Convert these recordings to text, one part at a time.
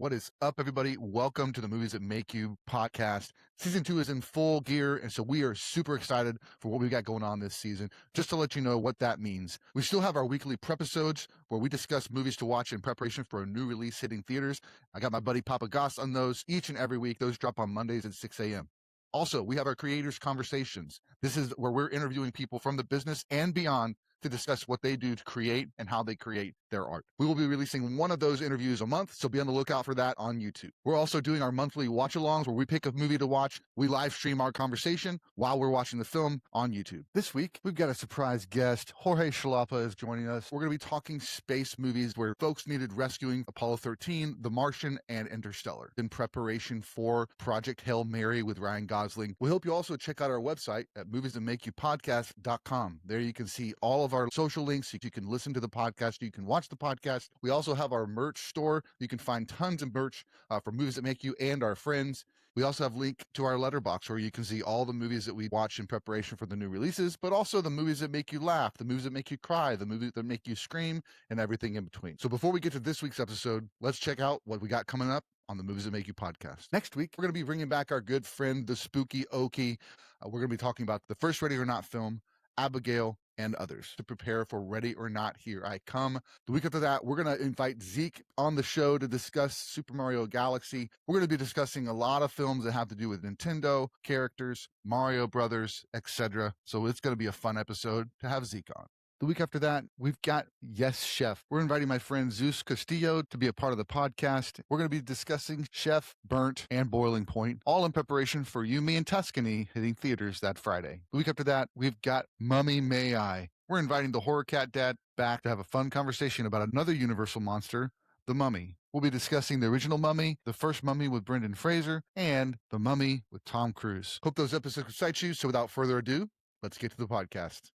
What is up, everybody? Welcome to the Movies That Make You podcast. Season 2 is in full gear, and so we are super excited for what we got going on this season. Just to let you know what that means, we still have our weekly Prepisodes where we discuss movies to watch in preparation for a new release hitting theaters. I got my buddy POPpaGoss on those each and every week. Those drop on Mondays at 6 a.m. Also, we have our Creators Conversations. This is where we're interviewing people from the business and beyond to discuss what they do to create and how they create their art. We will be releasing one of those interviews a month, so be on the lookout for that on YouTube. We're also doing our monthly watch-alongs where we pick a movie to watch. We live stream our conversation while we're watching the film on YouTube. This week, we've got a surprise guest. Jorge Xolalpa is joining us. We're going to be talking space movies where folks needed rescuing: Apollo 13, The Martian, and Interstellar, in preparation for Project Hail Mary with Ryan Gosling. We hope you also check out our website at moviesthatmakeyoupodcast.com. There you can see all of our social links. You can listen to the podcast. You can watch the podcast. We also have our merch store. You can find tons of merch for Movies That Make You and our friends. We also have a link to our letterbox where you can see all the movies that we watch in preparation for the new releases, but also the movies that make you laugh, the movies that make you cry, the movies that make you scream, and everything in between. So before we get to this week's episode, let's check out what we got coming up on the Movies That Make You podcast. Next week, we're going to be bringing back our good friend, the Spooky Okie. We're going to be talking about the first Ready or Not film, Abigail, and others to prepare for Ready or Not, Here I Come. The week after that, we're going to invite Zeke on the show to discuss Super Mario Galaxy. We're going to be discussing a lot of films that have to do with Nintendo, characters, Mario Brothers, etc. So it's going to be a fun episode to have Zeke on. The week after that, we've got Yes Chef. We're inviting my friend Zeus Castillo to be a part of the podcast. We're going to be discussing Chef, Burnt, and Boiling Point, all in preparation for You, Me, and Tuscany hitting theaters that Friday. The week after that, we've got Mummy May I. We're inviting the Horror Cat Dad back to have a fun conversation about another Universal monster, the Mummy. We'll be discussing the original Mummy, the first Mummy with Brendan Fraser, and the Mummy with Tom Cruise. Hope those episodes excite you. So without further ado, let's get to the podcast.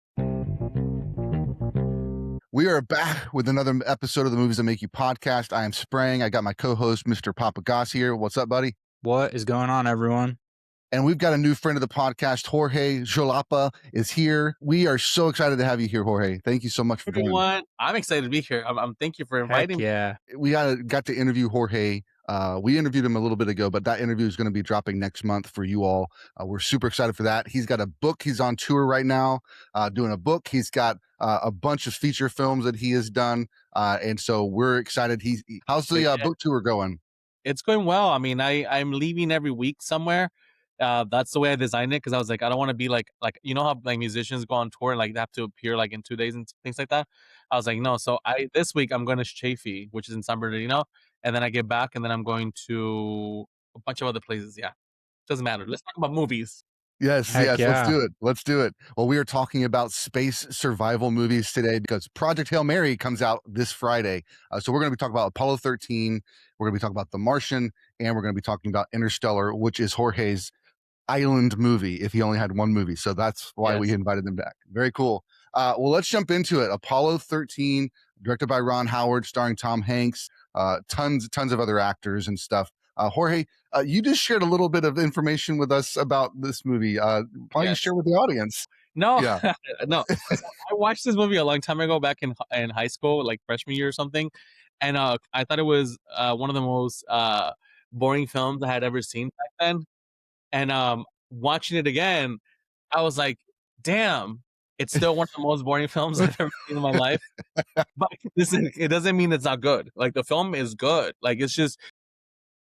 We are back with another episode of the Movies That Make You podcast. I am Sprang. I got my co-host, Mr. POPpaGoss here. What's up, buddy? What is going on, everyone? And we've got a new friend of the podcast, Jorge Xolalpa is here. We are so excited to have you here, Jorge. Thank you so much for joining. Everyone, I'm excited to be here. I'm thank you for inviting me. Yeah. We got to interview Jorge. We interviewed him a little bit ago, but that interview is going to be dropping next month for you all. We're super excited for that. He's got a book. He's on tour right now, doing a book. He's got a bunch of feature films that he has done. And so we're excited. How's the book tour going? It's going well. I mean, I'm leaving every week somewhere. That's the way I designed it, because I was like, I don't want to be like you know how like musicians go on tour and like they have to appear like in 2 days and things like that. I was like, no. So this week I'm going to Chafee, which is in San Bernardino, and then I get back and then I'm going to a bunch of other places. Yeah, doesn't matter. Let's talk about movies. Yes, Heck yeah. let's do it. Well, we are talking about space survival movies today because Project Hail Mary comes out this Friday. So we're going to be talking about Apollo 13, we're going to be talking about The Martian, and we're going to be talking about Interstellar, which is Jorge's island movie if he only had one movie. So that's why we invited them back. Very cool. Well, let's jump into it. Apollo 13, directed by Ron Howard, starring Tom Hanks, tons of other actors and stuff. Jorge, you just shared a little bit of information with us about this movie. Why don't you share with the audience? No, Yeah. no. I watched this movie a long time ago, back in high school, like freshman year or something, and I thought it was one of the most boring films I had ever seen back then. And watching it again, I was like, damn, it's still one of the most boring films I've ever seen in my life. But it doesn't mean it's not good. Like, the film is good. Like, it's just,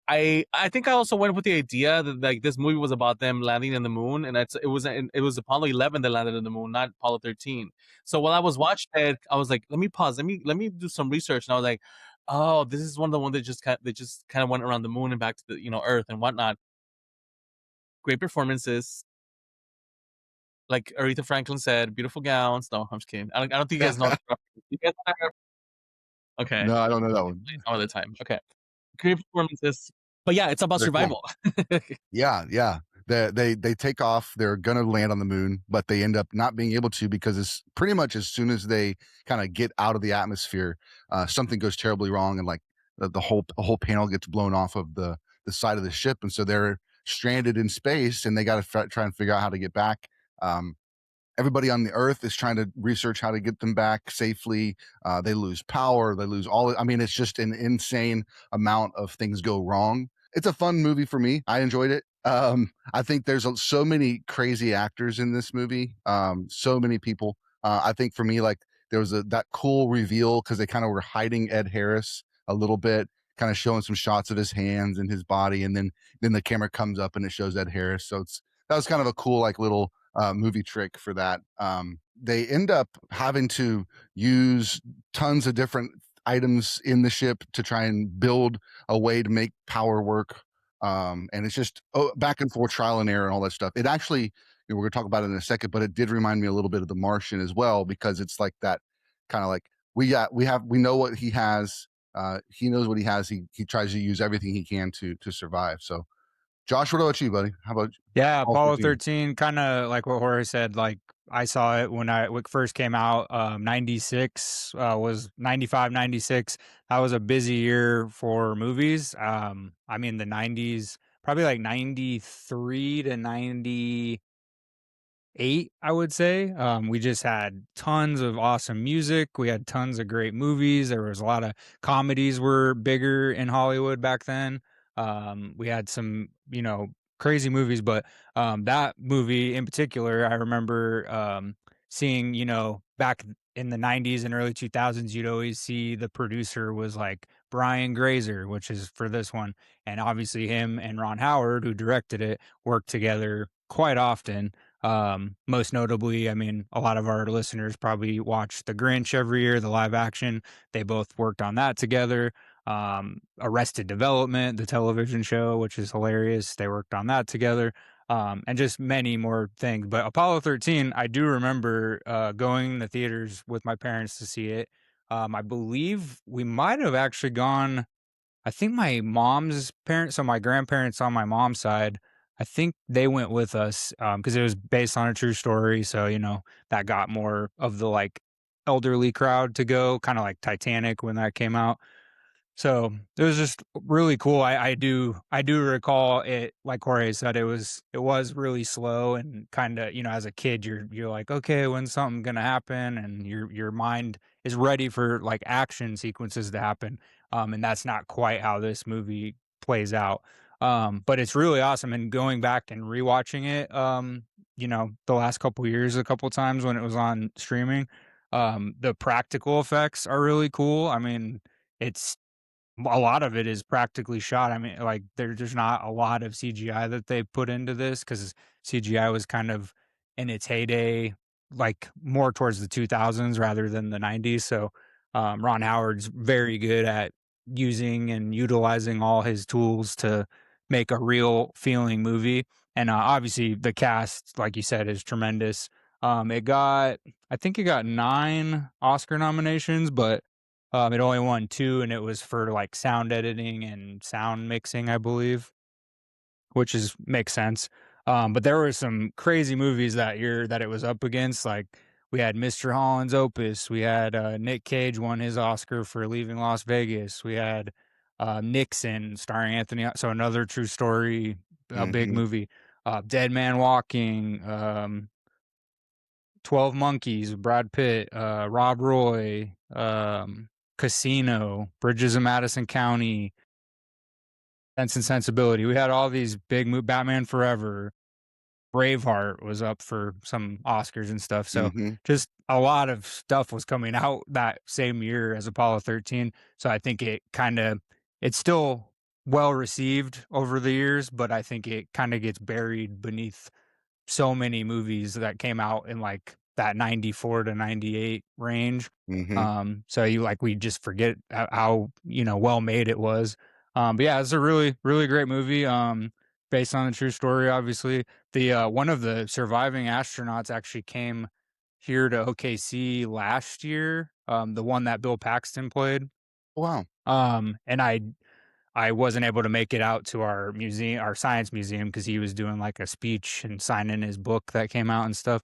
I think I also went with the idea that like this movie was about them landing in the moon, and it was Apollo 11 that landed in the moon, not Apollo 13. So while I was watching it, I was like, let me pause, let me do some research, and I was like, oh, this is one of the ones that just kind of went around the moon and back to the Earth and whatnot. Great performances. Like Aretha Franklin said, beautiful gowns. No, I'm just kidding. I don't think you guys know that reference. You guys know that reference? Okay. No, I don't know that one. All the time. Okay. Great performances. But yeah, it's about survival. Cool. Yeah. They take off. They're gonna land on the moon, but they end up not being able to because it's pretty much as soon as they kind of get out of the atmosphere, something goes terribly wrong, and like the whole panel gets blown off of the side of the ship, and so they're stranded in space, and they got to try and figure out how to get back. everybody on the earth is trying to research how to get them back safely. They lose power, they lose all. I mean, it's just an insane amount of things go wrong. It's a fun movie for me. I enjoyed it. I think there's so many crazy actors in this movie. So many people. I think for me, like there was that cool reveal because they kind of were hiding Ed Harris a little bit, kind of showing some shots of his hands and his body, and then the camera comes up and it shows Ed Harris. So that was kind of a cool like little movie trick for that. They end up having to use tons of different items in the ship to try and build a way to make power work. And it's just back and forth, trial and error, and all that stuff. It actually, we're going to talk about it in a second, but it did remind me a little bit of The Martian as well, because it's like that kind of like we know what he has. He knows what he has. He tries to use everything he can to survive. So, Josh, what about you, buddy? How about Yeah, Apollo Apollo 13? 13, kind of like what Jorge said. Like I saw it when it first came out. 96 was 95, 96. That was a busy year for movies. I mean, the 90s, probably like 93 to 98, I would say. We just had tons of awesome music. We had tons of great movies. There was a lot of comedies were bigger in Hollywood back then. We had some, crazy movies, but that movie in particular, I remember seeing, back in the 90s and early 2000s, you'd always see the producer was like Brian Grazer, which is for this one. And obviously him and Ron Howard, who directed it, worked together quite often. Most notably, I mean, a lot of our listeners probably watch The Grinch every year, the live action. They both worked on that together. Arrested Development, the television show, which is hilarious. They worked on that together. And just many more things. But Apollo 13, I do remember going to theaters with my parents to see it. I believe we might have actually gone. I think my mom's parents, so my grandparents on my mom's side, I think they went with us because it was based on a true story. So, that got more of the like elderly crowd to go, kind of like Titanic when that came out. So it was just really cool. I do recall it, like Jorge said, it was really slow and kind of, as a kid you're like, okay, when's something gonna happen? And your mind is ready for like action sequences to happen. And that's not quite how this movie plays out. But it's really awesome. And going back and rewatching it, the last couple years a couple times when it was on streaming, the practical effects are really cool. I mean, it's a lot of it is practically shot. I mean, like there's just not a lot of CGI that they put into this because CGI was kind of in its heyday, like more towards the 2000s rather than the 90s. So Ron Howard's very good at using and utilizing all his tools to make a real feeling movie. And obviously the cast, like you said, is tremendous. I think it got 9 Oscar nominations, but it only won 2, and it was for like sound editing and sound mixing, I believe, which makes sense. But there were some crazy movies that year that it was up against. Like we had Mr. Holland's Opus. We had Nick Cage won his Oscar for Leaving Las Vegas. We had Nixon starring Anthony. So another true story, a big Mm-hmm. movie. Dead Man Walking. 12 Monkeys, Brad Pitt, Rob Roy, Casino, Bridges of Madison County, Sense and Sensibility. We had all these big Batman Forever. Braveheart was up for some Oscars and stuff. So Mm-hmm. just a lot of stuff was coming out that same year as Apollo 13. So I think it's still well received over the years, but I think it kind of gets buried beneath so many movies that came out in like that 94 to 98 range. Mm-hmm. So we just forget how well made it was. But yeah, it's a really, really great movie. Based on a true story, obviously. The one of the surviving astronauts actually came here to OKC last year. The one that Bill Paxton played. Wow. And I wasn't able to make it out to our museum, our science museum, because he was doing like a speech and signing his book that came out and stuff.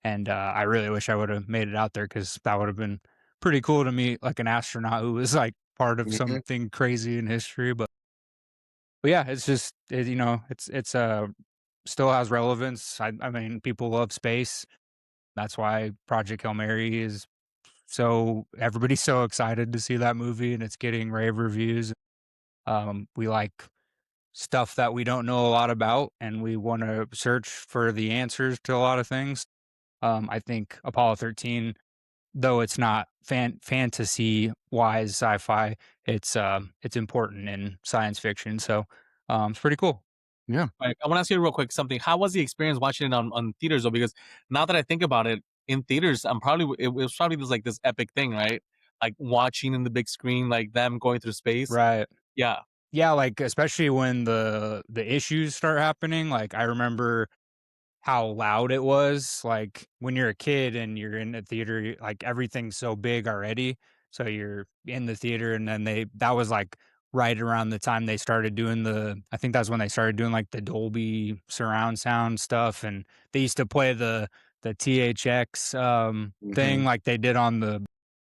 And I really wish I would have made it out there because that would have been pretty cool to meet like an astronaut who was like part of Mm-hmm. something crazy in history. But yeah, it's just it's still has relevance. I mean, people love space. That's why Project Hail Mary is so everybody's so excited to see that movie, and it's getting rave reviews. We like stuff that we don't know a lot about, and we want to search for the answers to a lot of things. I think Apollo 13, though it's not fantasy wise sci-fi, it's important in science fiction. So it's pretty cool. Yeah. Right. I want to ask you real quick something. How was the experience watching it on theaters though? Because now that I think about it, in theaters, it was probably this like this epic thing, right? Like watching in the big screen, like them going through space. Right. Yeah. Yeah, like especially when the issues start happening. Like I remember how loud it was, like, when you're a kid and you're in a theater, like, everything's so big already, so you're in the theater, and then that was, like, right around the time they started doing I think that's when they started doing, like, the Dolby surround sound stuff, and they used to play the THX, thing Mhm. like they did on the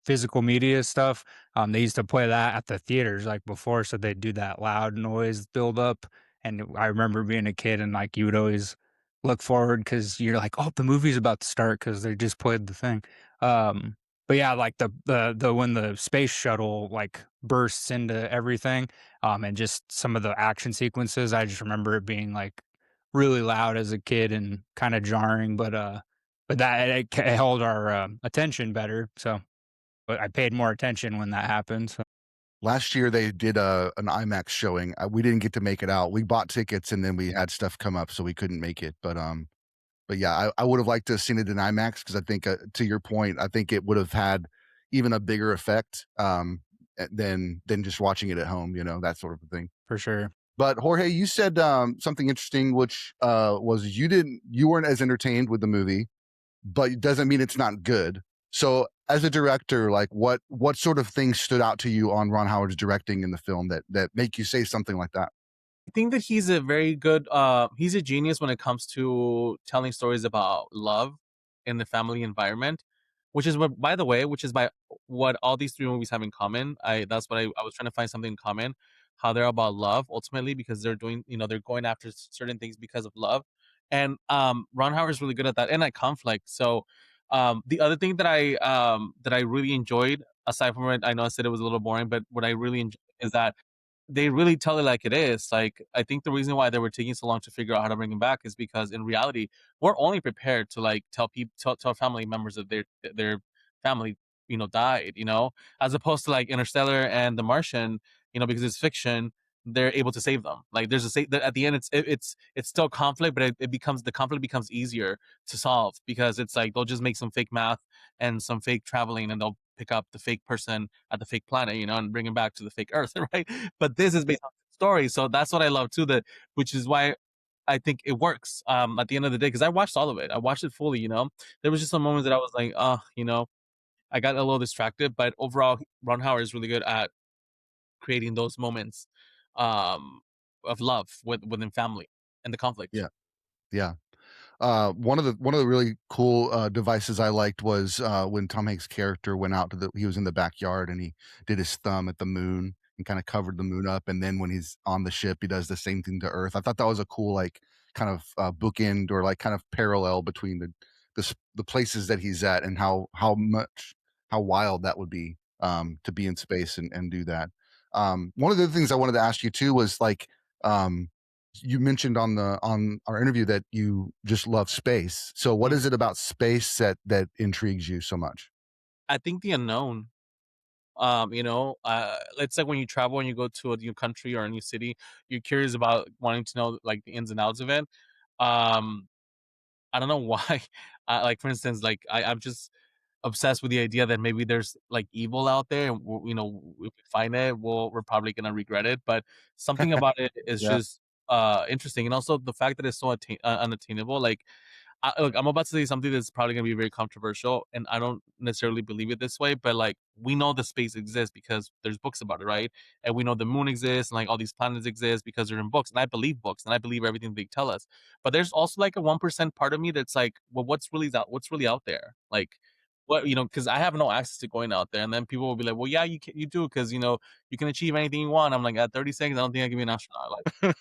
physical media stuff. They used to play that at the theaters, like, before, so they'd do that loud noise buildup, and I remember being a kid and, like, you would always look forward because you're like, "Oh, the movie's about to start because they just played the thing." Um, but yeah, like the when the space shuttle like bursts into everything, and just some of the action sequences, I just remember it being like really loud as a kid and kind of jarring, but that it held our attention better. So, but I paid more attention when that happened. So Last year they did an IMAX showing. We didn't get to make it out. We bought tickets and then we had stuff come up, so we couldn't make it. But yeah, I would have liked to have seen it in IMAX because I think, to your point, I think it would have had even a bigger effect than just watching it at home. You know, that sort of a thing. for sure. But Jorge, you said something interesting, which was you weren't as entertained with the movie, but it doesn't mean it's not good. So as a director, like what sort of things stood out to you on Ron Howard's directing in the film that make you say something like that? I think that he's a very good he's a genius when it comes to telling stories about love in the family environment, which is what by the way, which is by what all these three movies have in common. That's what I was trying to find something in common, how they're about love ultimately because they're doing, they're going after certain things because of love. And Ron Howard is really good at that and at conflict. So the other thing that I really enjoyed aside from it, I know I said it was a little boring, but what I really enjoyed is that they really tell it like it is. Like, I think the reason why they were taking so long to figure out how to bring him back is because in reality, we're only prepared to like tell people, tell family members that their family, died. As opposed to like Interstellar and The Martian, because it's fiction, they're able to save them. Like, there's at the end, it's still conflict, but the conflict becomes easier to solve because it's like they'll just make some fake math and some fake traveling, and they'll pick up the fake person at the fake planet, and bring him back to the fake Earth, right? But this is based on story, so that's what I love too. Which is why I think it works. At the end of the day, because I watched all of it, I watched it fully. There was just some moments that I was like, I got a little distracted. But overall, Ron Howard is really good at creating those moments um, of love within family and the conflict. Yeah, yeah. One of the really cool devices I liked was when Tom Hanks' character went out he was in the backyard and he did his thumb at the moon and kind of covered the moon up, and then when he's on the ship, he does the same thing to Earth. I thought that was a cool like kind of bookend or like kind of parallel between the places that he's at and how wild that would be to be in space and do that. One of the things I wanted to ask you too was like. Um, you mentioned on our interview that you just love space. So what is it about space that intrigues you so much? I think the unknown. Let's say when you travel and you go to a new country or a new city, you're curious about wanting to know like the ins and outs of it. Um, I don't know why. Like for instance, like I'm just obsessed with the idea that maybe there's like evil out there, and if we find it, we're probably gonna regret it. But something about it is Yeah. just interesting, and also the fact that it's so unattainable. Like look, I'm about to say something that's probably going to be very controversial, and I don't necessarily believe it this way, but like we know the space exists because there's books about it, right? And we know the moon exists and like all these planets exist because they're in books, and I believe books, and I believe everything they tell us. But there's also like a 1% part of me that's like, well, what's really out there? Like, what because I have no access to going out there, and then people will be like, well, yeah, you do because you can achieve anything you want. I'm like, at 30 seconds, I don't think I can be an astronaut. Like,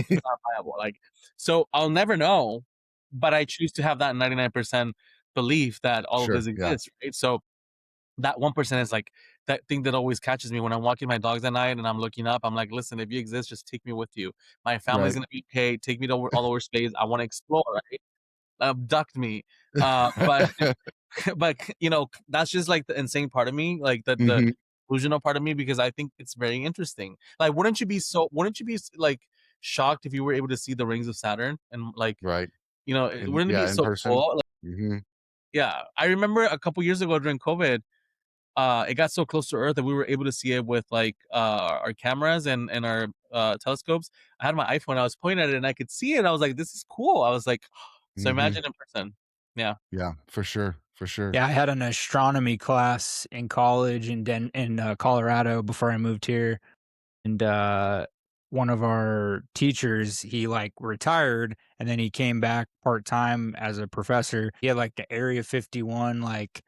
it's not viable. Like, so I'll never know, but I choose to have that 99% belief that all of Sure. this Yeah. exists, right? So that 1% is like that thing that always catches me when I'm walking my dogs at night and I'm looking up. I'm like, listen, if you exist, just take me with you. My family's Right. gonna be okay. Take me to all over space. I want to explore, right? Abduct me. But but that's just like the insane part of me, like the hmm delusional part of me, because I think it's very interesting. Like, wouldn't you be like shocked if you were able to see the rings of Saturn and like, Right. wouldn't it be In so person. cool? Like, hmm yeah, I remember a couple years ago during COVID, it got so close to Earth that we were able to see it with like our cameras and our telescopes. I had my iPhone, I was pointing at it and I could see it. I was like, this is cool. I was like, so hmm imagine in person. Yeah. Yeah, for sure. For sure. Yeah, I had an astronomy class in college in Colorado before I moved here, and one of our teachers, he like retired, and then he came back part time as a professor. He had like the Area 51 like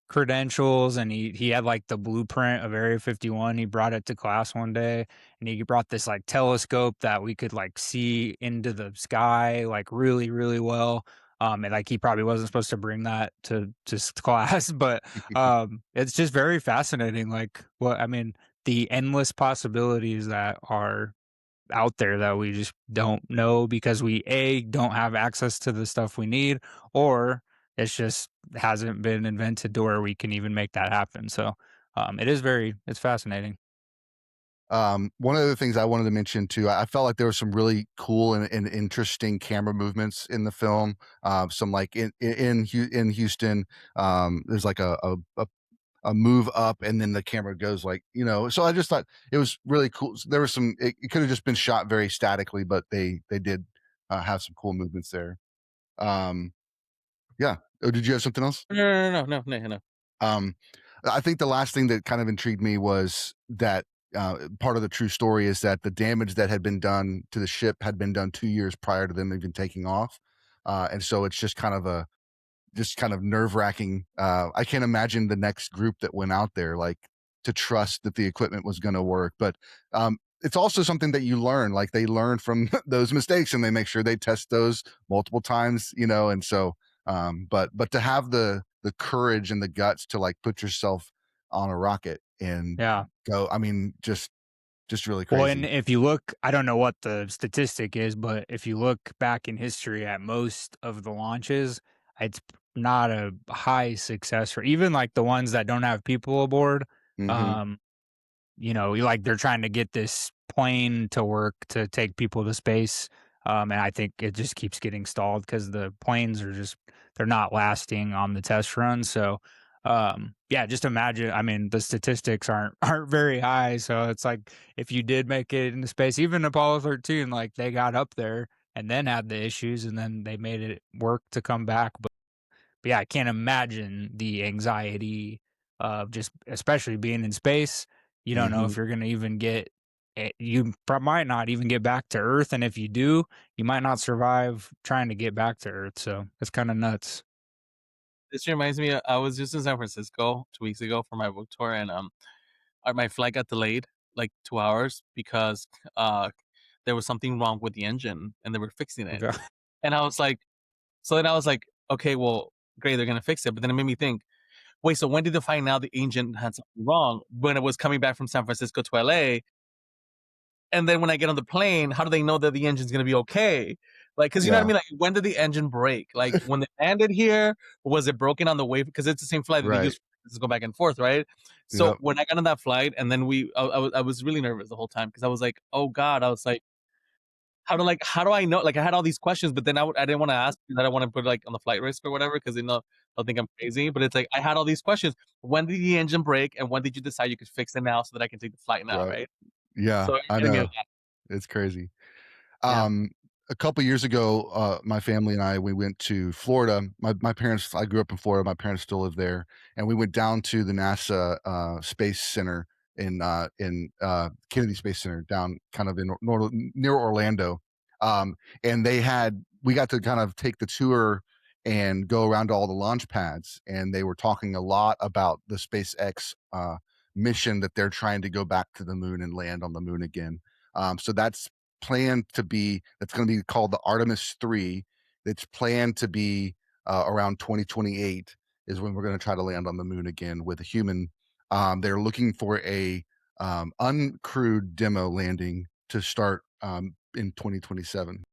credentials, and he had like the blueprint of Area 51. He brought it to class one day, and he brought this like telescope that we could like see into the sky like really really well. And like he probably wasn't supposed to bring that to class, but it's just very fascinating, like what I mean, the endless possibilities that are out there that we just don't know because we don't have access to the stuff we need, or it's just hasn't been invented to where we can even make that happen. So it's fascinating. One of the things I wanted to mention too, I felt like there was some really cool and interesting camera movements in the film. Some like in Houston, there's like a move up and then the camera goes like, so I just thought it was really cool. There was it could have just been shot very statically, but they did have some cool movements there. Um, yeah. Oh, did you have something else? No. Um, I think the last thing that kind of intrigued me was that part of the true story is that the damage that had been done to the ship had been done 2 years prior to them even taking off. And so it's just kind of nerve wracking. I can't imagine the next group that went out there, like, to trust that the equipment was going to work. But it's also something that you learn, like they learn from those mistakes and they make sure they test those multiple times, and so, but to have the courage and the guts to like put yourself on a rocket and Yeah. go, I mean, just really Well, and crazy. if you look, I don't know what the statistic is, but if you look back in history at most of the launches, it's not a high success rate. Even like the ones that don't have people aboard, hmm um, like they're trying to get this plane to work to take people to space. And I think it just keeps getting stalled because the planes are they're not lasting on the test run. So, yeah, just imagine. I mean, the statistics aren't very high. So it's like if you did make it into space, even Apollo 13, like they got up there and then had the issues and then they made it work to come back. But yeah, I can't imagine the anxiety of just especially being in space. You don't know hmm if you're gonna even get might not even get back to Earth, and if you do, you might not survive trying to get back to Earth, so it's kinda nuts. This reminds me, I was just in San Francisco 2 weeks ago for my book tour, and my flight got delayed like 2 hours because uh, there was something wrong with the engine and they were fixing it. Okay. And I was like, so then I was like, okay, well, great, they're gonna fix it. But then it made me think, wait, so when did they find out the engine had something wrong? When it was coming back from San Francisco to LA? And then when I get on the plane, how do they know that the engine's gonna be okay? Like, cause you know what I Yeah. mean? Like, when did the engine break? Like, when they landed here, was it broken on the way? Because it's the same flight that they Right. use to go back and forth, right? So Yep. when I got on that flight, and then I was really nervous the whole time because I was like, oh God, I was like, how do I know? Like, I had all these questions, but then I didn't want to ask because I don't want to put like on the flight risk or whatever because they'll think I'm crazy. But it's like I had all these questions. When did the engine break, and when did you decide you could fix it now so that I can take the flight now, Right. right? Yeah. So it I reminded me of know. that. It's crazy. Yeah. A couple years ago, my family and I, we went to Florida. My parents, I grew up in Florida. My parents still live there, and we went down to the NASA Space Center in Kennedy Space Center down kind of near Orlando. And we got to kind of take the tour and go around to all the launch pads, and they were talking a lot about the SpaceX mission that they're trying to go back to the moon and land on the moon again. So that's going to be called the Artemis 3. It's planned to be around 2028 is when we're going to try to land on the moon again with a human. They're looking for a uncrewed demo landing to start in 2027.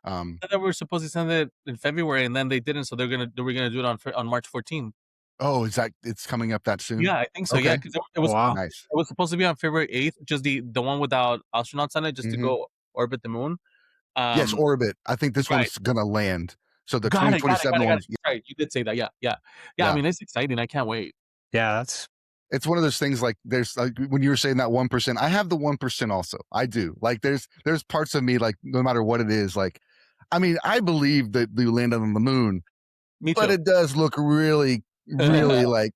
They were supposed to send it in February, and then they didn't. So they were gonna do it on March 14th. Oh, is that it's coming up that soon? Yeah, I think so. Yeah, Okay. because it was Wow. Nice. it was supposed to be on February 8th, just the one without astronauts on it, just to go orbit the moon. Yes, orbit. I think this right. one's gonna land. So the Got it. 2027 one. Right, you did say that. Yeah. I Yeah. mean, it's exciting. I can't wait. Yeah, that's It's one of those things like there's like when you were saying that 1%, I have the 1% also. I do. Like there's parts of me like no matter what it is, like I mean, I believe that we landed on the moon, Me too. but it does look really, really like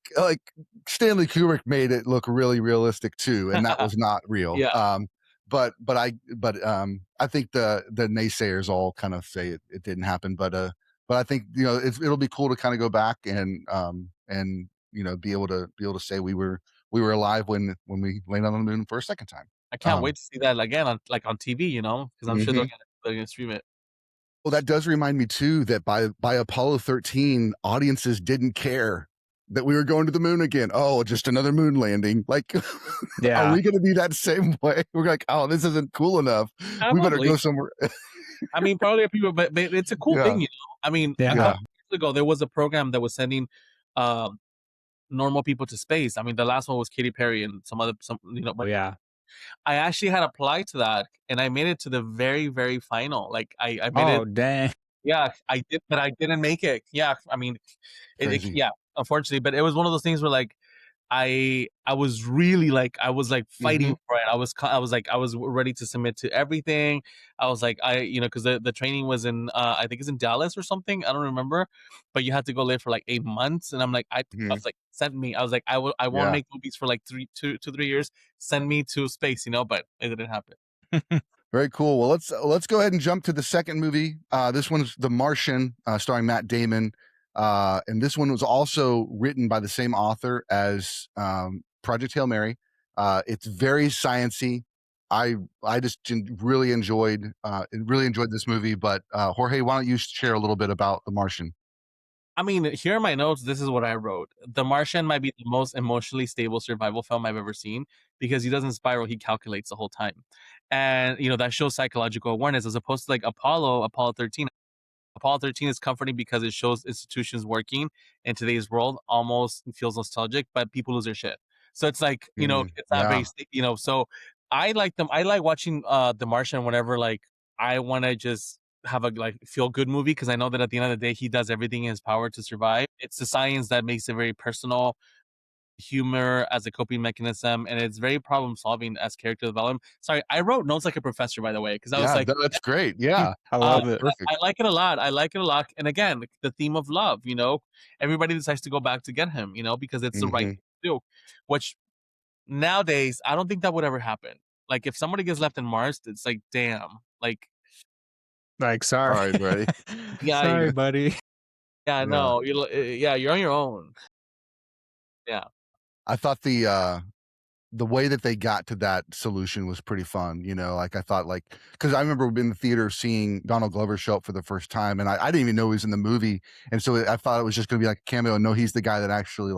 Stanley Kubrick made it look really realistic too, and that was not real. Yeah. But I think the naysayers all kind of say it didn't happen, but I think it'll be cool to kind of go back and be able to say we were alive when we landed on the moon for a second time. I can't wait to see that again on TV, because I'm sure they're gonna stream it. Well, that does remind me too that by Apollo 13, audiences didn't care that we were going to the moon again. Oh, just another moon landing. Like, yeah. Are we going to be that same way? We're like, oh, this isn't cool enough. Probably. We better go somewhere. I mean, probably people, but it's a cool thing, I mean, a couple years ago, there was a program that was sending normal people to space. I mean, the last one was Katy Perry and some. Yeah. I actually had applied to that, and I made it to the very, very final. Like, I made it. Oh, dang. Yeah, I did, but I didn't make it. Yeah, I mean, unfortunately, but it was one of those things where like I was really like fighting for it. I was ready to submit to everything. I was like because the training was in I think it's in Dallas or something. I don't remember, but you had to go live for like 8 months, and I'm like I was like send me. I was like I won't make movies for like 2 to 3 years. Send me to space, but it didn't happen. Very cool. Well, let's go ahead and jump to the second movie. This one's The Martian, starring Matt Damon. And this one was also written by the same author as Project Hail Mary. It's very sciencey. I just really enjoyed this movie. But Jorge, why don't you share a little bit about The Martian? I mean, here are my notes. This is what I wrote. The Martian might be the most emotionally stable survival film I've ever seen because he doesn't spiral, he calculates the whole time. And, that shows psychological awareness as opposed to like Apollo 13. Apollo 13 is comforting because it shows institutions working in today's world, almost feels nostalgic, but people lose their shit. So it's like, it's not very, so I like them. I like watching The Martian whenever like I want to just have a feel good movie because I know that at the end of the day he does everything in his power to survive. It's the science that makes it very personal, humor as a coping mechanism, and it's very problem solving as character development. Sorry, I wrote notes like a professor, by the way, because I was like, that's great. Yeah, I love it. I like it a lot. And again, the theme of love, everybody decides to go back to get him, because it's the right thing to do, which nowadays I don't think that would ever happen. Like if somebody gets left in Mars, it's like, damn, like Sorry, sorry. buddy. Yeah, sorry, buddy. Yeah, no, you're on your own. Yeah. I thought the way that they got to that solution was pretty fun. Like I thought because I remember in the theater seeing Donald Glover show up for the first time, and I didn't even know he was in the movie. And so I thought it was just going to be like a cameo. And no, he's the guy that actually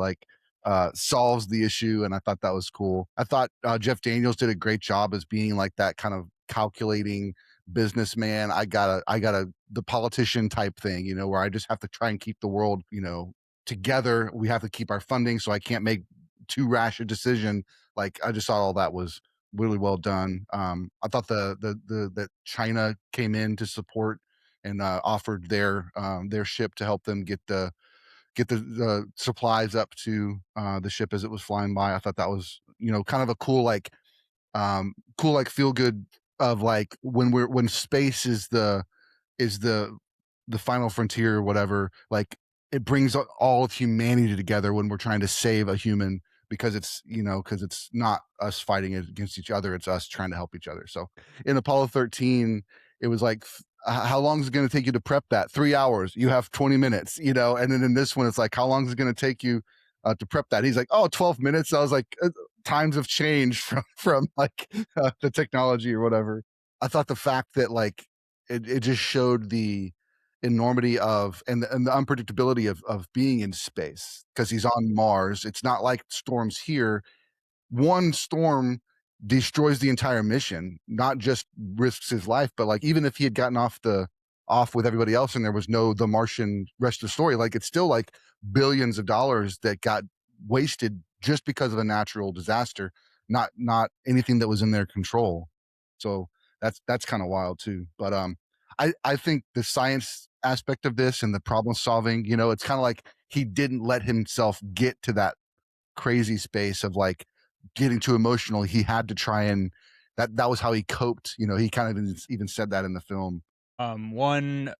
solves the issue. And I thought that was cool. I thought Jeff Daniels did a great job as being like that kind of calculating businessman. I got the politician type thing, where I just have to try and keep the world, together. We have to keep our funding, so I can't make too rash a decision. Like I just thought all that was really well done. I thought that China came in to support and offered their ship to help them get the supplies up to the ship as it was flying by. I thought that was kind of a cool feel good of like when space is the final frontier or whatever. Like it brings all of humanity together when we're trying to save a human, because it's not us fighting against each other, it's us trying to help each other. So in Apollo 13, it was like, how long is it going to take you to prep that? 3 hours. You have 20 minutes, and then in this one, it's like, how long is it going to take you to prep that? He's like, 12 minutes. I was like, times have changed from like the technology or whatever. I thought the fact that like it just showed the enormity of and the unpredictability of being in space because he's on Mars. It's not like storms here. One storm destroys the entire mission, not just risks his life, but like even if he had gotten off with everybody else and there was no the Martian rest of the story, like it's still like billions of dollars that got wasted just because of a natural disaster, not anything that was in their control. So that's kind of wild too. But I think the science aspect of this and the problem solving, you know, it's kind of like he didn't let himself get to that crazy space of like getting too emotional. He had to try and that was how he coped. You know, he kind of even said that in the film. One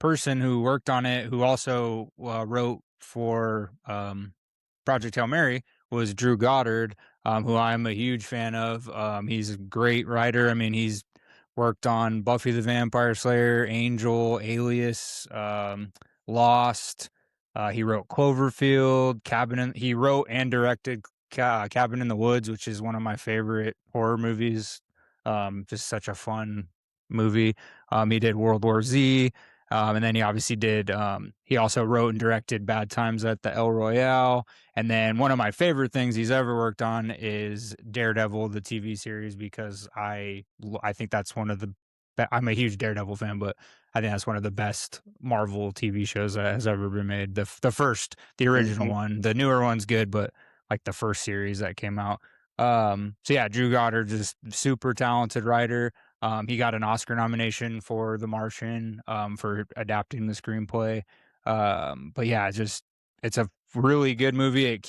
person who worked on it, who also wrote for Project Hail Mary, was Drew Goddard, who I'm a huge fan of. He's a great writer. I mean, he's worked on Buffy the Vampire Slayer, Angel, Alias, Lost. He wrote Cloverfield, he wrote and directed Cabin in the Woods, which is one of my favorite horror movies. Just such a fun movie. He did World War Z. And then he obviously he also wrote and directed Bad Times at the El Royale. And then one of my favorite things he's ever worked on is Daredevil, the TV series, because I think that's I'm a huge Daredevil fan, but I think that's one of the best Marvel TV shows that has ever been made. The original one. The newer one's good, but like the first series that came out. So yeah, Drew Goddard, just super talented writer. He got an Oscar nomination for The Martian, for adapting the screenplay. But yeah, it's a really good movie.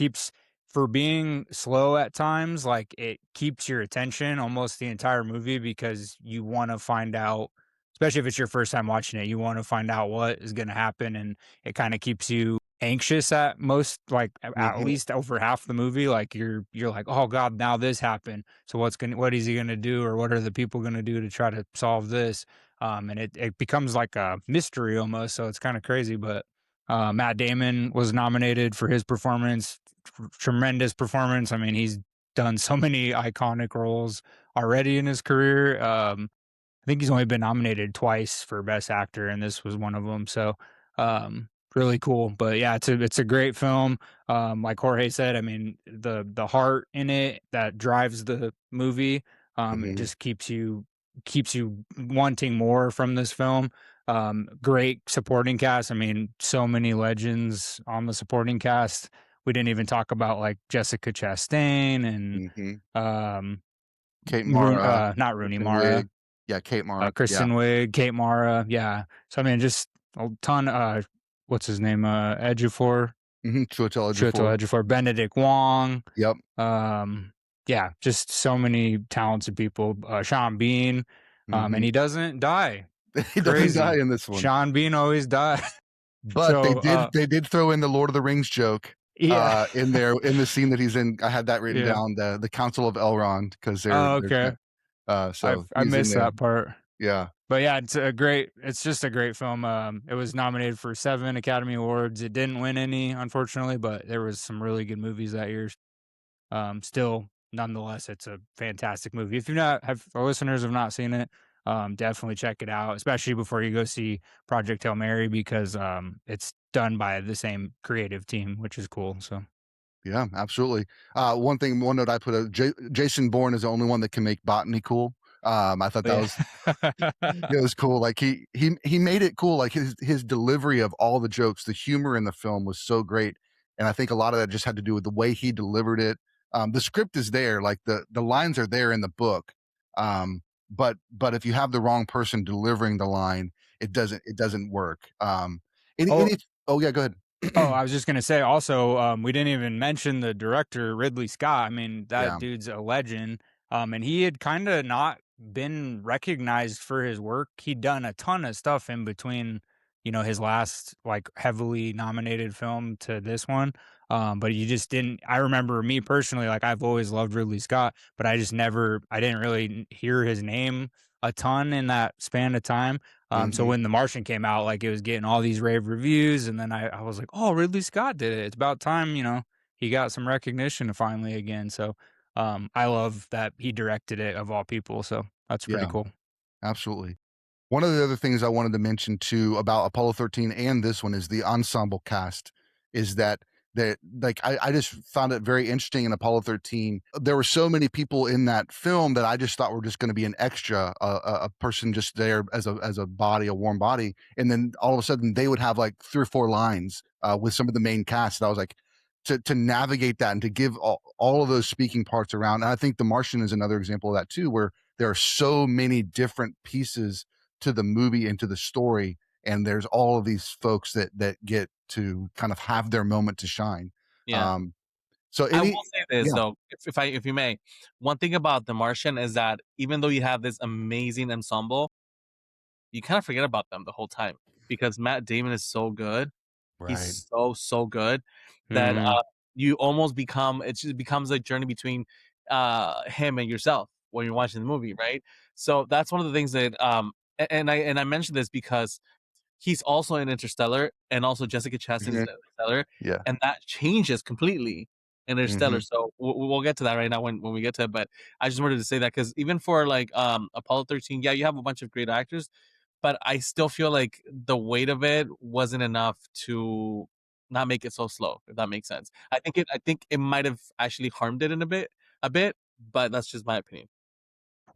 For being slow at times, like it keeps your attention almost the entire movie because you want to find out, especially if it's your first time watching it, you want to find out what is going to happen. And it kind of keeps you anxious at most, like at least over half the movie. Like you're like, oh God, now this happened. So what is he gonna do, or what are the people gonna do to try to solve this? And it becomes like a mystery almost. So it's kind of crazy. But Matt Damon was nominated for his performance. Tremendous performance. I mean, he's done so many iconic roles already in his career. I think he's only been nominated twice for Best Actor, and this was one of them. So, really cool. But yeah, it's a great film. Like Jorge said, I mean, the heart in it that drives the movie, it just keeps you wanting more from this film. Great supporting cast. I mean, so many legends on the supporting cast. We didn't even talk about like Jessica Chastain and Kate Mara, not Rooney Kristen Mara. Wiig. Yeah, Kate Mara. Kristen Wiig, Kate Mara. Yeah. So I mean, just a ton. What's his name? Ejiofor. Chiwetel Ejiofor. Benedict Wong. Yep. Yeah, just so many talented people. Sean Bean. And he doesn't die. He doesn't die in this one. Sean Bean always dies. But So, they did throw in the Lord of the Rings joke. Yeah. In the scene that he's in. I had that written down, the Council of Elrond, because they're okay. so I missed that part. Yeah. But yeah, it's just a great film. It was nominated for 7 Academy Awards. It didn't win any, unfortunately, but there was some really good movies that year. Still, nonetheless, it's a fantastic movie. If our listeners have not seen it, definitely check it out, especially before you go see Project Hail Mary, because it's done by the same creative team, which is cool. So yeah, absolutely. One note I put: Jason Bourne is the only one that can make botany cool. I thought that was it was cool. Like he made it cool. Like his delivery of all the jokes, the humor in the film was so great, and I think a lot of that just had to do with the way he delivered it. The script is there, like the lines are there in the book, but if you have the wrong person delivering the line, it doesn't work. Oh yeah, go ahead. I was just gonna say also, we didn't even mention the director, Ridley Scott. I mean, that dude's a legend. And he had kind of not been recognized for his work. He'd done a ton of stuff in between, his last like heavily nominated film to this one. But you just didn't. I remember me personally, like I've always loved Ridley Scott, but I didn't really hear his name a ton in that span of time. So when The Martian came out, like it was getting all these rave reviews, and then I was like, oh, Ridley Scott did it. It's about time, he got some recognition finally again. So I love that he directed it of all people. So that's pretty cool. Absolutely. One of the other things I wanted to mention too about Apollo 13 and this one is the ensemble cast. Is that like I just found it very interesting in Apollo 13. There were so many people in that film that I just thought were just going to be an extra, a person just there as a body, a warm body, and then all of a sudden they would have like 3 or 4 lines with some of the main cast. And I was like, to navigate that and to give all of those speaking parts around. And I think The Martian is another example of that too, where there are so many different pieces to the movie and to the story, and there's all of these folks that get to kind of have their moment to shine. Yeah. So I any will say this yeah, though, if you may, one thing about The Martian is that even though you have this amazing ensemble, you kind of forget about them the whole time because Matt Damon is so good. right. He's so good that Mhm. you almost become it just becomes a journey between him and yourself when you're watching the movie, right? So that's one of the things that and I mentioned this because he's also in Interstellar, and also Jessica Chastain is Mhm. in Interstellar, Yeah. and that changes completely in Interstellar. Mhm. So we'll get to that right now when we get to it. But I just wanted to say that because even for like Apollo 13, yeah, you have a bunch of great actors, but I still feel like the weight of it wasn't enough to not make it so slow, if that makes sense. I think it might have actually harmed it in a bit, but that's just my opinion.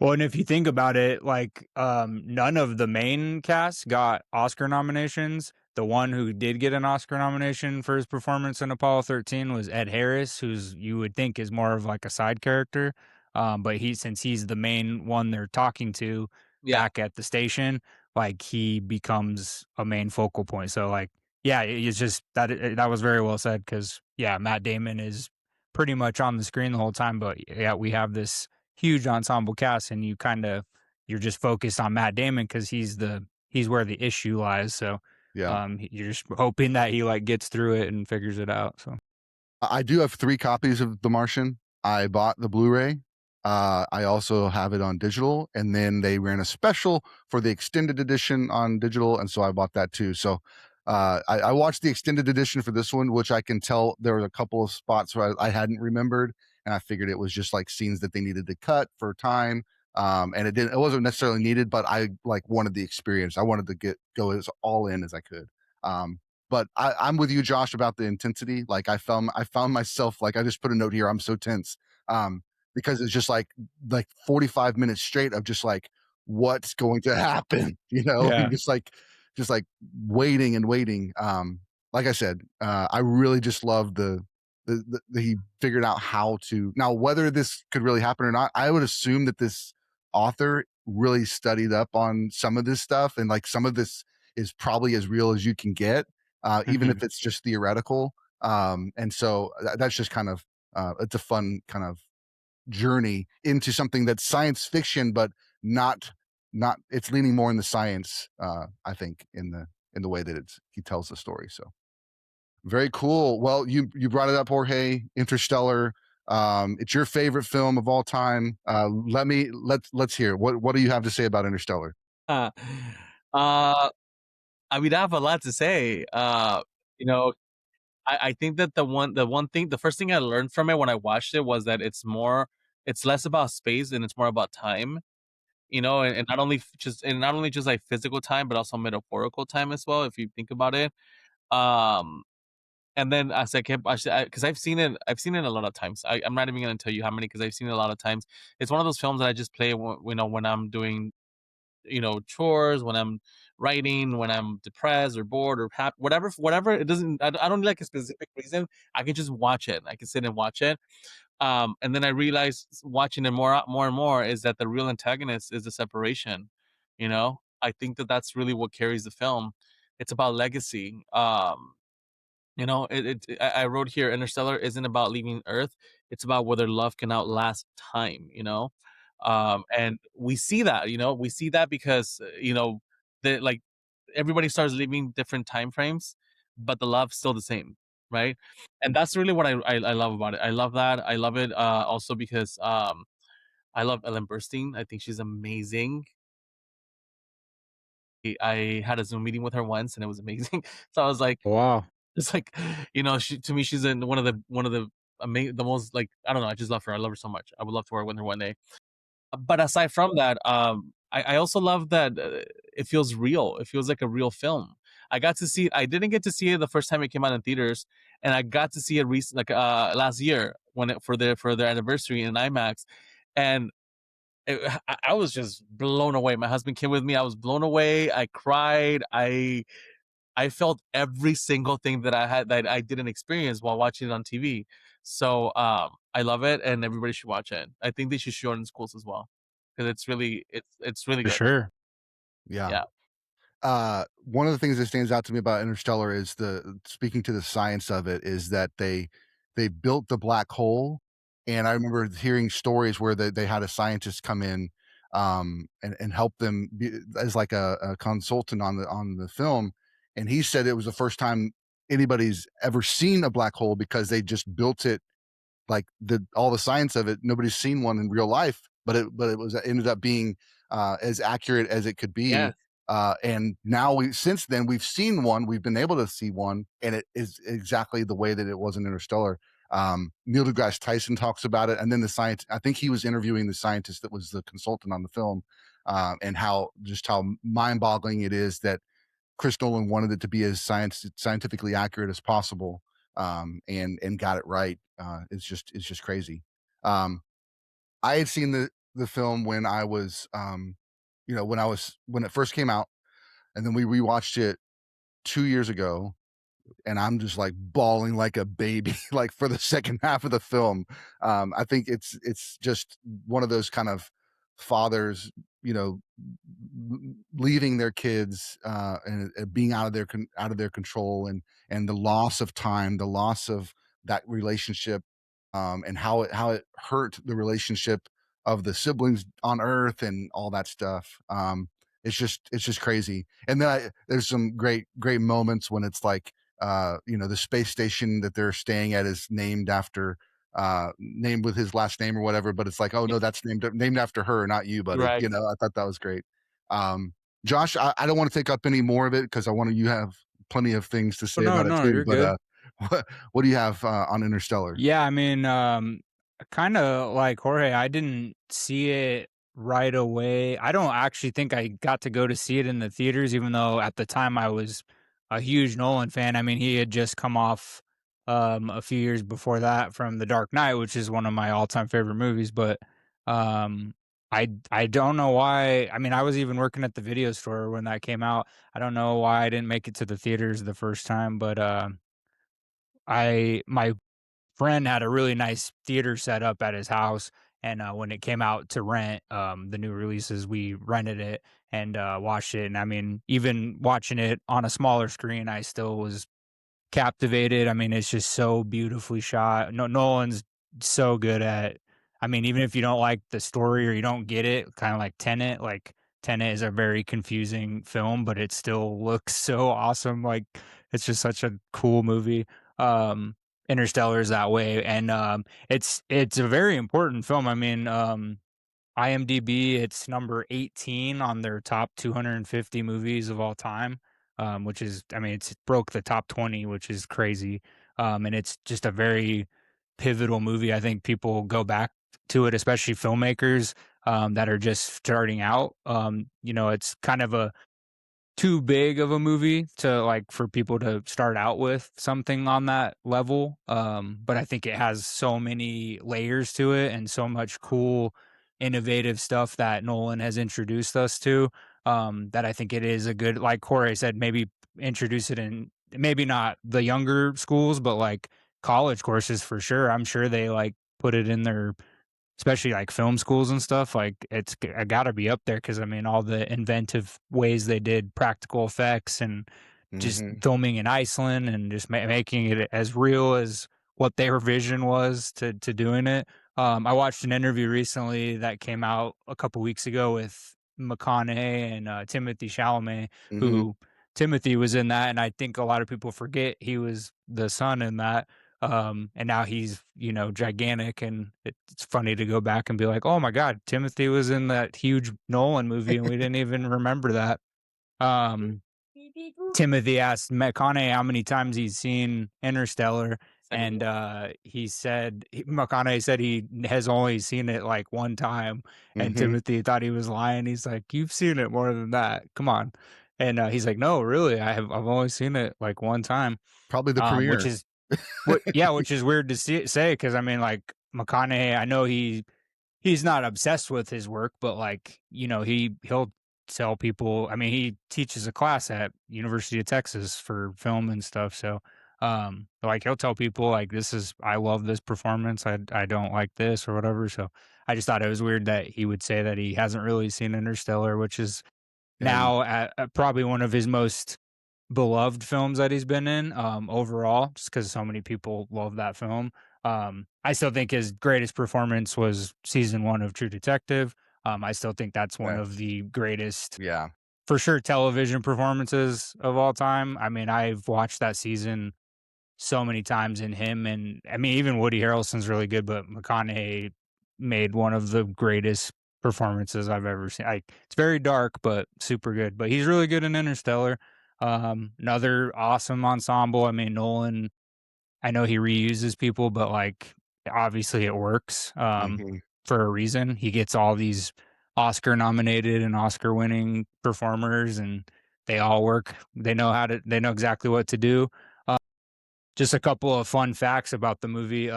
Well, and if you think about it, like, none of the main cast got Oscar nominations. The one who did get an Oscar nomination for his performance in Apollo 13 was Ed Harris, who's you would think is more of like a side character. But since he's the main one they're talking to Yeah. back at the station, like he becomes a main focal point. So like, yeah, it's just that was very well said because yeah, Matt Damon is pretty much on the screen the whole time, but yeah, we have this huge ensemble cast, and you're just focused on Matt Damon because he's where the issue lies. So Yeah. you're just hoping that he like gets through it and figures it out. So I do have 3 copies of The Martian. I bought the Blu-ray. I also have it on digital, and then they ran a special for the extended edition on digital, and so I bought that too. So I watched the extended edition for this one, which I can tell there were a couple of spots where I hadn't remembered, and I figured it was just like scenes that they needed to cut for time. And it wasn't necessarily needed, but I like wanted the experience. I wanted to go as all in as I could. Um, but I'm with you, Josh, about the intensity. Like I found myself like I just put a note here. I'm so tense because it's just like 45 minutes straight of just like what's going to happen. You know, you're yeah. just like waiting and waiting. Like I said, I really just love he figured out how to now whether this could really happen or not. I would assume that this author really studied up on some of this stuff and like some of this is probably as real as you can get even Mhm. if it's just theoretical. And so that's just kind of it's a fun kind of journey into something that's science fiction, but not not it's leaning more in the science. I think in the way that he tells the story. So very cool. Well, you brought it up, Jorge. Interstellar. It's your favorite film of all time. Let's hear what do you have to say about Interstellar? uh, I mean, I have a lot to say. You know, I think that the first thing I learned from it when I watched it was that it's less about space and it's more about time. And not only just like physical time, but also metaphorical time as well. If you think about it, um, and then as I kept, because I've seen it a lot of times. I'm not even gonna tell you how many because I've seen it a lot of times. It's one of those films that I just play, when I'm doing chores, when I'm writing, when I'm depressed or bored or happy, whatever. It doesn't. I don't need like a specific reason. I can just watch it. I can sit and watch it. And then I realized watching it more and more is that the real antagonist is the separation. I think that that's really what carries the film. It's about legacy. I wrote here, Interstellar isn't about leaving Earth. It's about whether love can outlast time. And we see that because, the like everybody starts living different time frames, but the love's still the same, right? And that's really what I love about it. I love that. I love it also because I love Ellen Burstyn. I think she's amazing. I had a Zoom meeting with her once and it was amazing. So I was like, Wow. it's like, to me, she's in one of the the most, like, I don't know. I just love her. I love her so much. I would love to work with her one day. But aside from that, I also love that it feels real. It feels like a real film. I got to see it. I didn't get to see it the first time it came out in theaters, and I got to see it last year when for their anniversary in IMAX, and I was just blown away. My husband came with me. I was blown away. I cried. I felt every single thing that I didn't experience while watching it on TV. So I love it, and everybody should watch it. I think they should show it in schools as well because it's really For good. sure. Yeah. Yeah. One of the things that stands out to me about Interstellar is speaking to the science of it is that they built the black hole, and I remember hearing stories where they had a scientist come in and help them as like a consultant on the film, and he said it was the first time anybody's ever seen a black hole because they just built it like all the science of it. Nobody's seen one in real life, but it ended up being as accurate as it could be. Yeah. And now since then we've seen one. We've been able to see one, and it is exactly the way that it was in Interstellar. Neil deGrasse Tyson talks about it, and then the science. I think he was interviewing the scientist that was the consultant on the film, and how mind-boggling it is that Chris Nolan wanted it to be as scientifically accurate as possible, and got it right. It's just crazy. I had seen the film when I was, when it first came out, and then we rewatched it 2 years ago, and I'm just like bawling like a baby, like for the second half of the film. I think it's just one of those kind of fathers, leaving their kids and being out of their control, and the loss of time, the loss of that relationship, and how it hurt the relationship of the siblings on Earth and all that stuff. It's just crazy. And then there's some great moments when it's like, the space station that they're staying at is named with his last name or whatever, but it's like, oh no, that's named after her, not you, buddy. Right. I thought that was great. Josh, I don't want to take up any more of it because you have plenty of things to say about it too. You're But good. what do you have on Interstellar? Yeah, I mean, kind of like Jorge, I didn't see it right away. I don't actually think I got to go to see it in the theaters, even though at the time I was a huge Nolan fan. I mean, he had just come off a few years before that from The Dark Knight, which is one of my all-time favorite movies. But um, I don't know why. I mean, I was even working at the video store when that came out. I don't know why I didn't make it to the theaters the first time, but my friend had a really nice theater set up at his house, and when it came out to rent, the new releases, we rented it and watched it. And I mean, even watching it on a smaller screen, I still was captivated. I mean, it's just so beautifully shot. Nolan's so good at. I mean, even if you don't like the story or you don't get it, kind of like Tenet. Like Tenet is a very confusing film, but it still looks so awesome. Like it's just such a cool movie. Interstellar is that way, and it's a very important film. I mean, IMDb, it's number 18 on their top 250 movies of all time, which is, I mean, it's broke the top 20, which is crazy. And it's just a very pivotal movie. I think people go back to it, especially filmmakers that are just starting out. It's kind of a too big of a movie to like for people to start out with something on that level. But I think it has so many layers to it and so much cool, innovative stuff that Nolan has introduced us to. That I think it is a good, like Jorge said, maybe introduce it in maybe not the younger schools, but like college courses for sure. I'm sure they like put it in their especially like film schools and stuff. Like it's got to be up there because I mean all the inventive ways they did practical effects and just filming in Iceland and just making it as real as what their vision was to doing it. I watched an interview recently that came out a couple weeks ago with McConaughey and Timothy Chalamet, who Timothy was in that, and I think a lot of people forget he was the son in that. And now he's, gigantic, and it's funny to go back and be like, oh my God, Timothy was in that huge Nolan movie and we didn't even remember that. Timothy asked McConaughey how many times he's seen Interstellar, And he said McConaughey said he has only seen it like one time, and Mm-hmm. Timothy thought he was lying. He's like, "You've seen it more than that. Come on." And he's like, "No, really, I've only seen it like one time." Probably the Which premiere. is which is weird to say because I mean, like McConaughey, I know he's not obsessed with his work, but like, he'll tell people, I mean, he teaches a class at University of Texas for film and stuff. So, like he'll tell people like, I love this performance. I don't like this or whatever. So I just thought it was weird that he would say that he hasn't really seen Interstellar, which is And now probably one of his most beloved films that he's been in, overall, just because so many people love that film. I still think his greatest performance was season 1 of True Detective. I still think that's one yes. of the greatest, Yeah. for sure, television performances of all time. I mean, I've watched that season so many times in him, and I mean, even Woody Harrelson's really good, but McConaughey made one of the greatest performances I've ever seen. It's very dark, but super good. But he's really good in Interstellar. Another awesome ensemble. I mean, Nolan, I know he reuses people, but like obviously it works Mm-hmm. for a reason. He gets all these Oscar nominated and Oscar winning performers, and they all work. They know exactly what to do. Just a couple of fun facts about the movie.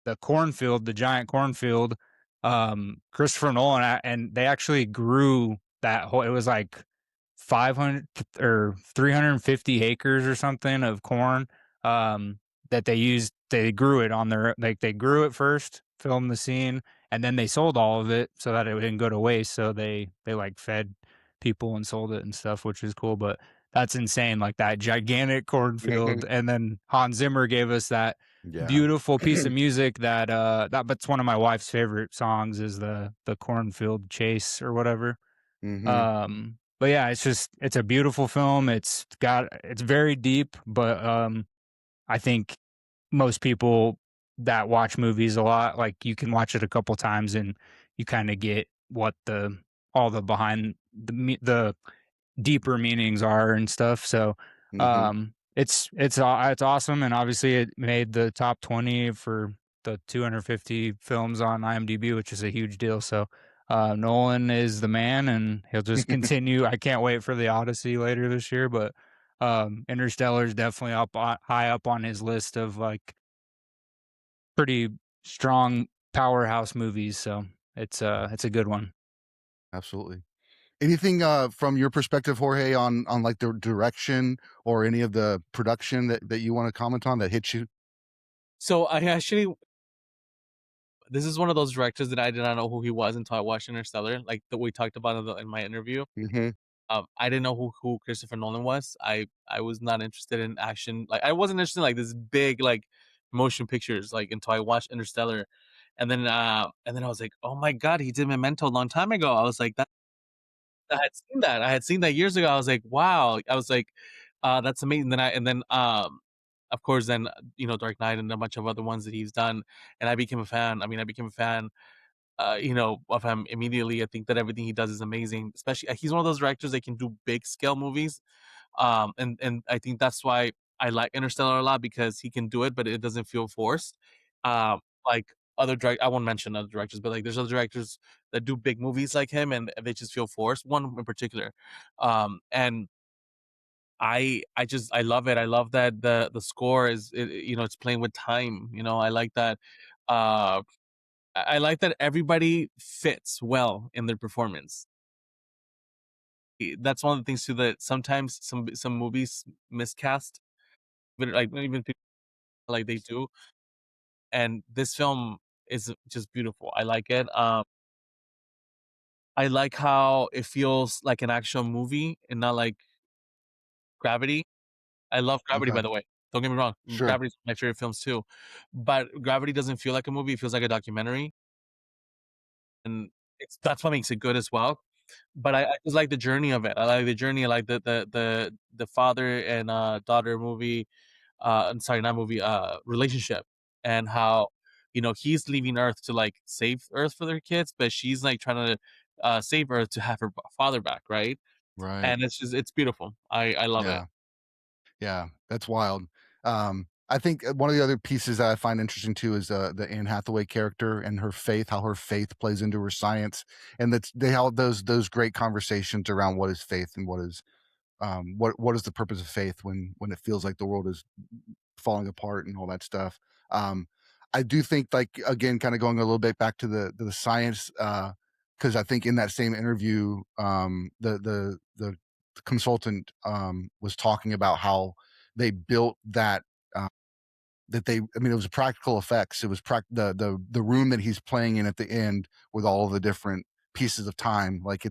The cornfield, the giant cornfield, Christopher Nolan, and they actually grew that whole, it was like 500 or 350 acres or something of corn, that they grew it on their, like they grew it first, filmed the scene, and then they sold all of it so that it didn't go to waste. So they like fed people and sold it and stuff, which is cool. But that's insane, like that gigantic cornfield. And then Hans Zimmer gave us that Yeah. beautiful piece of music that's one of my wife's favorite songs is the cornfield chase or whatever. Mm-hmm. But yeah, it's a beautiful film. It's very deep, but I think most people that watch movies a lot, like you can watch it a couple times and you kind of get what the all the behind the deeper meanings are and stuff. So, Mm-hmm. it's awesome, and obviously it made the top 20 for the 250 films on IMDb, which is a huge deal. So, Nolan is the man, and he'll just continue. I can't wait for the Odyssey later this year, but Interstellar is definitely high up on his list of like pretty strong powerhouse movies. So it's a good one. Absolutely. Anything from your perspective, Jorge, on like the direction or any of the production that you want to comment on that hits you? So I actually, this is one of those directors that I did not know who he was until I watched Interstellar, like that we talked about in my interview. Mm-hmm. I didn't know who Christopher Nolan was. I was not interested in action. Like I wasn't interested in like this big like motion pictures like until I watched Interstellar, and then I was like, oh my god, he did Memento a long time ago. I was like, that I had seen that. I had seen that years ago. I was like, wow. I was like, that's amazing. Of course, then Dark Knight and a bunch of other ones that he's done, and I became a fan. I mean, I became a fan of him immediately. I think that everything he does is amazing. Especially, he's one of those directors that can do big scale movies. And I think that's why I like Interstellar a lot because he can do it, but it doesn't feel forced. Like I won't mention other directors, but like there's other directors that do big movies like him, and they just feel forced. One in particular, and I love it. I love that the score it's playing with time. I like that. I like that everybody fits well in their performance. That's one of the things too that sometimes some movies miscast, but like even people like they do. And this film is just beautiful. I like it. I like how it feels like an actual movie and not like Gravity. I love Gravity, Okay. by the way. Don't get me wrong. Sure. Gravity's one of my favorite films too. But Gravity doesn't feel like a movie. It feels like a documentary. And that's what makes it good as well. But I just like the journey of it. I like the journey. I like the father and daughter movie. I'm sorry, not movie. Relationship, and how he's leaving Earth to like save Earth for their kids, but she's like trying to save Earth to have her father back, right? Right. And it's beautiful. I love it. Yeah. Yeah. That's wild. I think one of the other pieces that I find interesting too is the Anne Hathaway character and her faith, how her faith plays into her science, and that they held those great conversations around what is faith and what is what is the purpose of faith when it feels like the world is falling apart and all that stuff. Um, I do think, like, again, kind of going a little bit back to the science, because I think in that same interview, the consultant was talking about how they built that. That they, I mean, it was practical effects. It was the room that he's playing in at the end with all of the different pieces of time. Like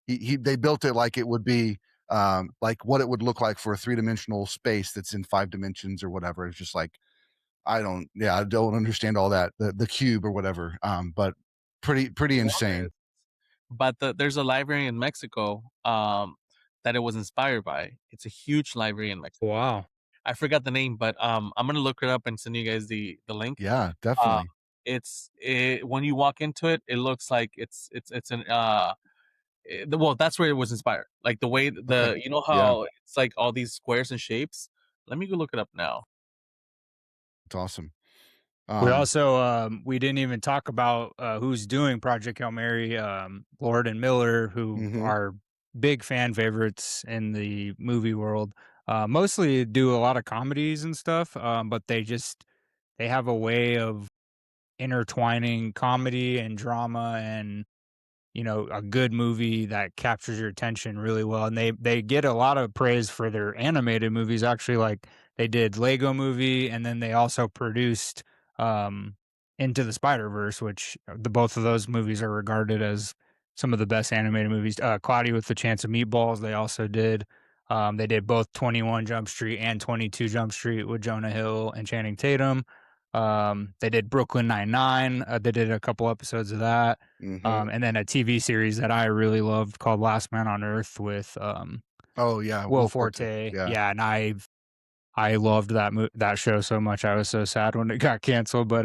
they built it like it would be like what it would look like for a 3-dimensional space that's in 5 dimensions or whatever. It's just like I don't understand all that the cube or whatever. But pretty insane. But there's a library in Mexico that it was inspired by. It's a huge library in Mexico. Wow. I forgot the name, but I'm gonna look it up and send you guys the link. Yeah, definitely. When you walk into it, it looks like it's an well, that's where it was inspired. Like the way Okay. you know how it's like all these squares and shapes. Let me go look it up now. It's awesome. We also we didn't even talk about who's doing Project Hail Mary. Lord and Miller, who are big fan favorites in the movie world. Mostly do a lot of comedies and stuff, but they have a way of intertwining comedy and drama and a good movie that captures your attention really well. And they get a lot of praise for their animated movies. Actually, like they did Lego Movie, and then they also produced Into the Spider-Verse, which both of those movies are regarded as some of the best animated movies. Cloudy with the Chance of Meatballs, they also did. They did both 21 Jump Street and 22 Jump Street with Jonah Hill and Channing Tatum. They did Brooklyn Nine-Nine. They did a couple episodes of that. And then a TV series that I really loved called Last Man on Earth with Will Forte. Yeah, and I loved that show so much. I was so sad when it got canceled. But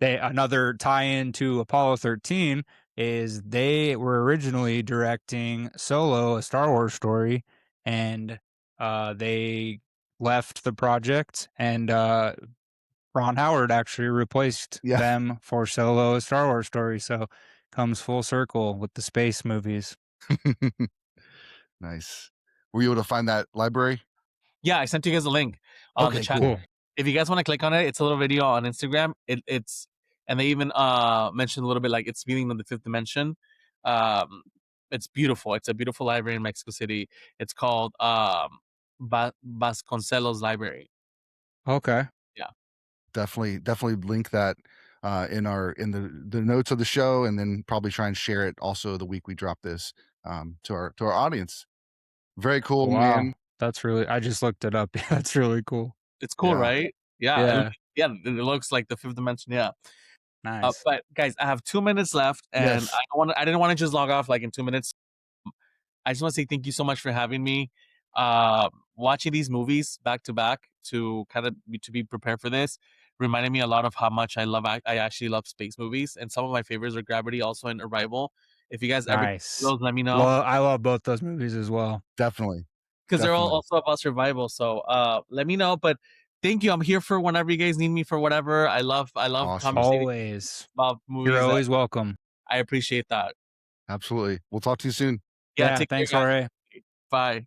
another tie-in to Apollo 13 is they were originally directing Solo, a Star Wars story, and they left the project, and Ron Howard actually replaced them for Solo, a Star Wars story. So comes full circle with the space movies. Nice. Were you able to find that library? Yeah, I sent you guys a link on the chat. Cool. If you guys want to click on it, it's a little video on Instagram. It's and they even mentioned a little bit like it's feeling of the 5th dimension. It's beautiful. It's a beautiful library in Mexico City. It's called Vasconcelos Library. Okay. Yeah. Definitely link that in the notes of the show, and then probably try and share it also the week we drop this to our audience. Very cool, man. That's really, I just looked it up. That's really cool. It's cool, right? Yeah. It looks like the 5th dimension. Yeah. Nice. But guys, I have 2 minutes left, and I didn't want to just log off like in 2 minutes. I just want to say thank you so much for having me. Watching these movies back to back to be prepared for this reminded me a lot of how much I actually love space movies, and some of my favorites are Gravity, also in Arrival. If you guys ever those, let me know. Well, I love both those movies as well. Definitely. Because they're all also about survival. So let me know. But thank you. I'm here for whenever you guys need me for whatever. I love awesome. Always about movies. You're always welcome. I appreciate that. Absolutely. We'll talk to you soon. Yeah, thanks, Jorge. Bye.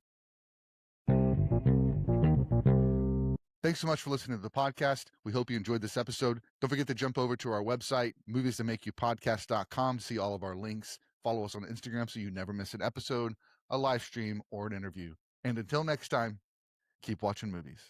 Thanks so much for listening to the podcast. We hope you enjoyed this episode. Don't forget to jump over to our website, moviesthatmakeyoupodcast.com, see all of our links. Follow us on Instagram so you never miss an episode, a live stream, or an interview. And until next time, keep watching movies.